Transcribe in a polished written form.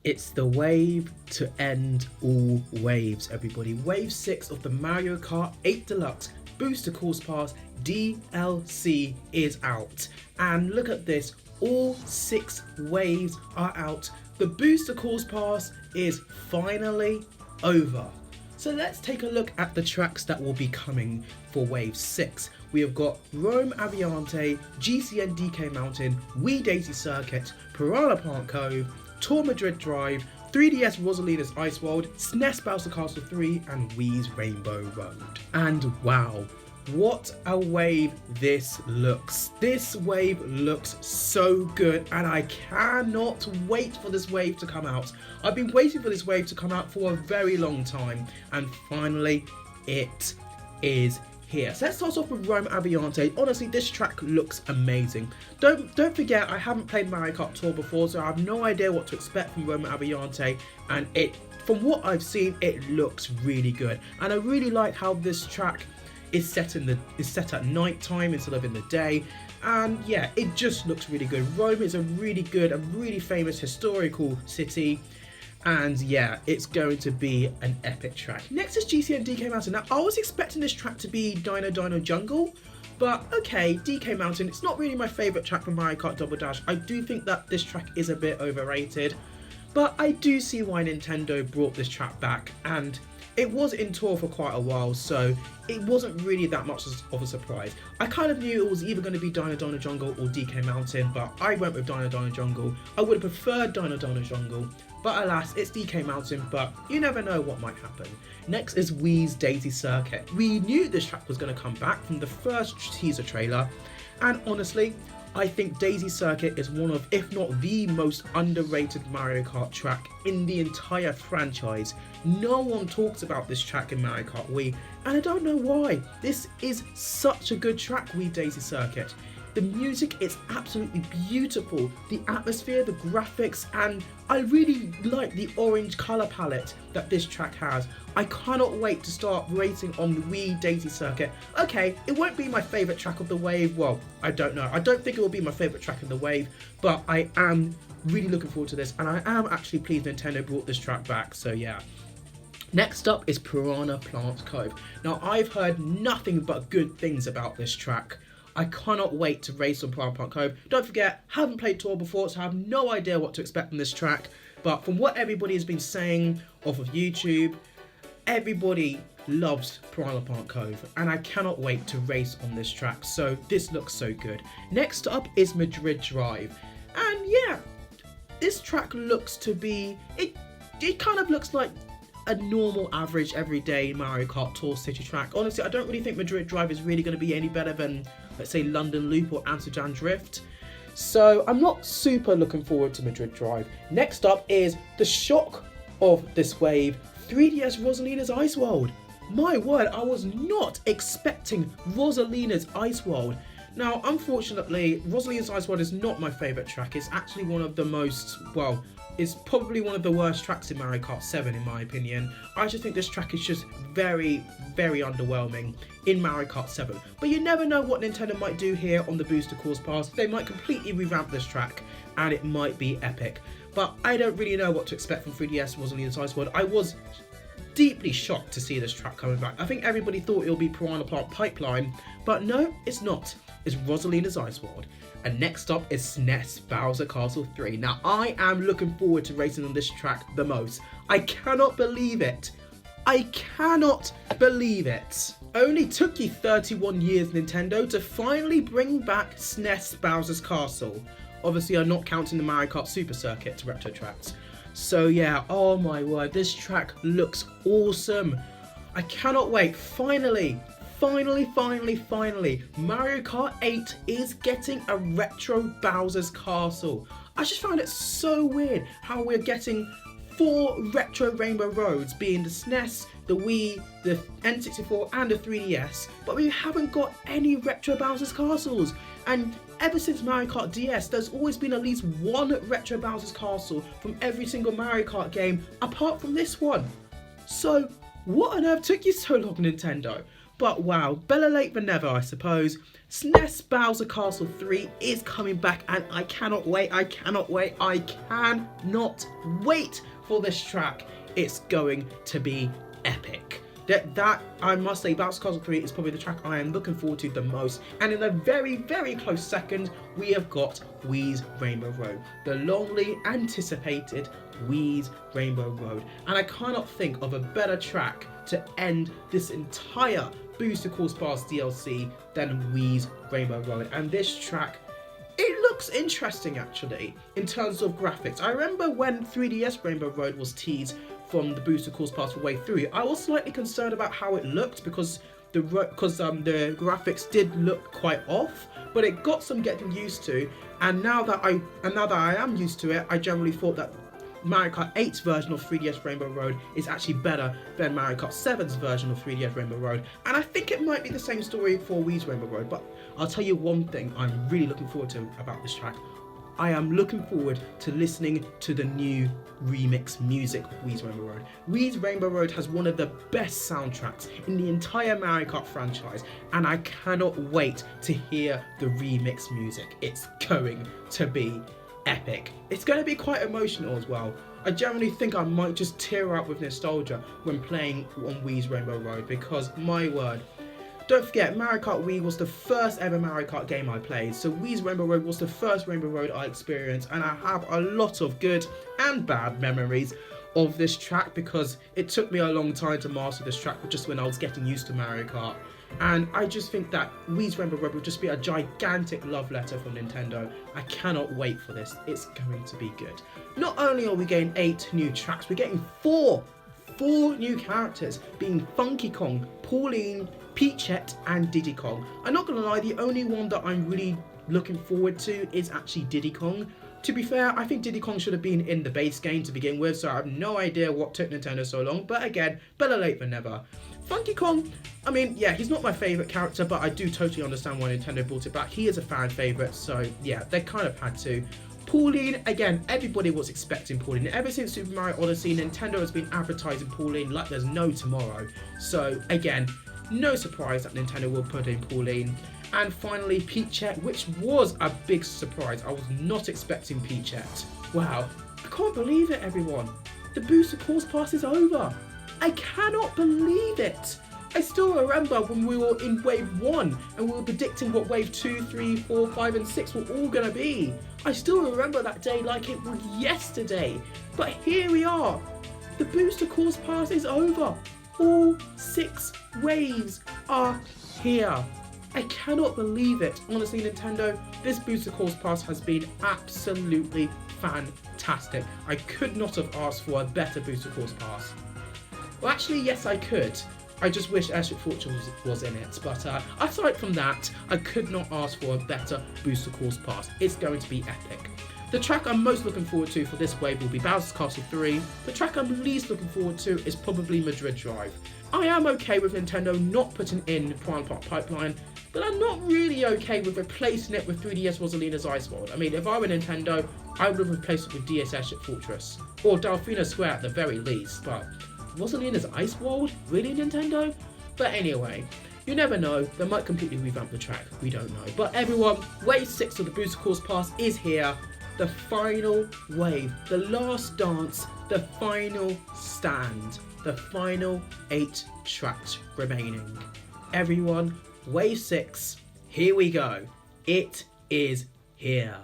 It's the wave to end all waves, everybody. Wave 6 of the Mario Kart 8 Deluxe Booster Course Pass DLC is out. And look at this, all 6 waves are out. The Booster Course Pass is finally over. So let's take a look at the tracks that will be coming for Wave 6. We have got Rome Aviante, GCN DK Mountain, Wii Daisy Circuit, Piranha Plant Cove, Tour Madrid Drive, 3DS Rosalina's Ice World, SNES Bowser Castle 3 and Wii's Rainbow Road. And wow, what a wave this looks. This wave looks so good and I cannot wait for this wave to come out. I've been waiting for this wave to come out for a very long time and finally it is here. So let's start off with Rome Aviante. Honestly, this track looks amazing. Don't forget, I haven't played Mario Kart Tour before, so I have no idea what to expect from Rome Aviante, and from what I've seen, it looks really good. And I really like how this track is set at night time instead of in the day, and yeah, it just looks really good. Rome is a really good and really famous historical city. And yeah, it's going to be an epic track. Next is GCN DK Mountain. Now, I was expecting this track to be Dino Dino Jungle, but okay, DK Mountain, it's not really my favourite track from Mario Kart Double Dash. I do think that this track is a bit overrated, but I do see why Nintendo brought this track back, and it was in tour for quite a while, so it wasn't really that much of a surprise. I kind of knew it was either going to be Dino Dino Jungle or DK Mountain, but I went with Dino Dino Jungle. I would have preferred Dino Dino Jungle, but alas, it's DK Mountain, but you never know what might happen. Next is Wii's Daisy Circuit. We knew this track was going to come back from the first teaser trailer, and honestly, I think Daisy Circuit is one of, if not the most underrated Mario Kart track in the entire franchise. No one talks about this track in Mario Kart Wii, and I don't know why. This is such a good track, Wii Daisy Circuit. The music is absolutely beautiful, the atmosphere, the graphics, and I really like the orange colour palette that this track has. I cannot wait to start racing on the Wii Daisy Circuit. Okay, it won't be my favourite track of the wave, well, I don't know. I don't think it will be my favourite track in the wave, but I am really looking forward to this, and I am actually pleased Nintendo brought this track back, so yeah. Next up is Piranha Plant Cove. Now, I've heard nothing but good things about this track. I cannot wait to race on Piranha Plant Cove. Don't forget, haven't played Tour before, so I have no idea what to expect from this track. But from what everybody has been saying off of YouTube, everybody loves Piranha Plant Cove, and I cannot wait to race on this track. So this looks so good. Next up is Madrid Drive, and yeah, this track looks to be it kind of looks like a normal, average, everyday Mario Kart Tour City track. Honestly, I don't really think Madrid Drive is really going to be any better than, let's say, London Loop or Amsterdam Drift. So I'm not super looking forward to Madrid Drive. Next up is the shock of this wave, 3DS Rosalina's Ice World. My word, I was not expecting Rosalina's Ice World. Now, unfortunately, Rosalina's Ice World is not my favourite track. It's actually one of the most, well, it's probably one of the worst tracks in Mario Kart 7 in my opinion. I just think this track is just very, very underwhelming in Mario Kart 7. But you never know what Nintendo might do here on the Booster Course Pass. They might completely revamp this track and it might be epic. But I don't really know what to expect from 3DS Rosalina's Ice World. I was deeply shocked to see this track coming back. I think everybody thought it would be Piranha Plant Pipeline, but no, it's not. It's Rosalina's Ice World. And next up is SNES Bowser Castle 3. Now, I am looking forward to racing on this track the most. I cannot believe it. I cannot believe it. Only took you 31 years, Nintendo, to finally bring back SNES Bowser's Castle. Obviously, I'm not counting the Mario Kart Super Circuit retro tracks. So yeah, oh my word, this track looks awesome. I cannot wait. Finally, Mario Kart 8 is getting a retro Bowser's Castle. I just found it so weird how we're getting 4 retro Rainbow Roads, being the SNES, the Wii, the N64 and the 3DS, but we haven't got any retro Bowser's Castles. And ever since Mario Kart DS, there's always been at least one retro Bowser's Castle from every single Mario Kart game, apart from this one. So, what on earth took you so long, Nintendo? But wow, better late than never, I suppose. SNES Bowser Castle 3 is coming back, and I cannot wait, I cannot wait for this track. It's going to be epic. That I must say, Bowser Castle 3 is probably the track I am looking forward to the most. And in a very, very close second, we have got Wii's Rainbow Road, the longly anticipated Wii's Rainbow Road. And I cannot think of a better track to end this entire Booster Course Pass DLC than Wii's Rainbow Road. And this track, it looks interesting actually in terms of graphics. I remember when 3DS Rainbow Road was teased from the Booster Course Pass way through, I was slightly concerned about how it looked because the graphics did look quite off, but it got some getting used to. And now that I am used to it, I generally thought that Mario Kart 8's version of 3DS Rainbow Road is actually better than Mario Kart 7's version of 3DS Rainbow Road. And I think it might be the same story for Wii's Rainbow Road, but I'll tell you one thing I'm really looking forward to about this track. I am looking forward to listening to the new remix music of Wii's Rainbow Road. Wii's Rainbow Road has one of the best soundtracks in the entire Mario Kart franchise, and I cannot wait to hear the remix music. It's going to be epic. It's going to be quite emotional as well. I generally think I might just tear up with nostalgia when playing on Wii's Rainbow Road, because my word, don't forget, Mario Kart Wii was the first ever Mario Kart game I played, so Wii's Rainbow Road was the first Rainbow Road I experienced, and I have a lot of good and bad memories of this track because it took me a long time to master this track just when I was getting used to Mario Kart. And I just think that Wii's Rainbow Road will just be a gigantic love letter from Nintendo. I cannot wait for this. It's going to be good. Not only are we getting 8 new tracks, we're getting 4 new characters, being Funky Kong, Pauline, Peachette and Diddy Kong. I'm not gonna lie, the only one that I'm really looking forward to is actually Diddy Kong. To be fair, I think Diddy Kong should have been in the base game to begin with, so I have no idea what took Nintendo so long, but again, better late than never. Funky Kong, I mean, yeah, he's not my favourite character, but I do totally understand why Nintendo brought it back. He is a fan favourite, so yeah, they kind of had to. Pauline, again, everybody was expecting Pauline. Ever since Super Mario Odyssey, Nintendo has been advertising Pauline like there's no tomorrow. So again, no surprise that Nintendo will put in Pauline. And finally, Peachette, which was a big surprise. I was not expecting Peachette. Wow, I can't believe it, everyone. The Booster Course Pass is over. I cannot believe it. I still remember when we were in Wave 1 and we were predicting what Wave 2, 3, 4, 5 and 6 were all going to be. I still remember that day like it was yesterday. But here we are. The Booster Course Pass is over. All 6 waves are here. I cannot believe it. Honestly, Nintendo, this Booster Course Pass has been absolutely fantastic. I could not have asked for a better Booster Course Pass. Well, actually, yes, I could. I just wish Airship Fortune was in it. But aside from that, I could not ask for a better Booster Course Pass. It's going to be epic. The track I'm most looking forward to for this wave will be Bowser's Castle 3. The track I'm least looking forward to is probably Madrid Drive. I am okay with Nintendo not putting in Piranha Plant Pipeline, but I'm not really okay with replacing it with 3DS Rosalina's Ice World. I mean, if I were Nintendo, I would have replaced it with DS Airship Fortress, or Delfino Square at the very least, but Rosalina's Ice World? Really, Nintendo? But anyway, you never know, they might completely revamp the track, we don't know. But everyone, Wave 6 of the Booster Course Pass is here. The final wave, the last dance, the final stand, the final 8 tracks remaining. Everyone, Wave 6, here we go. It is here.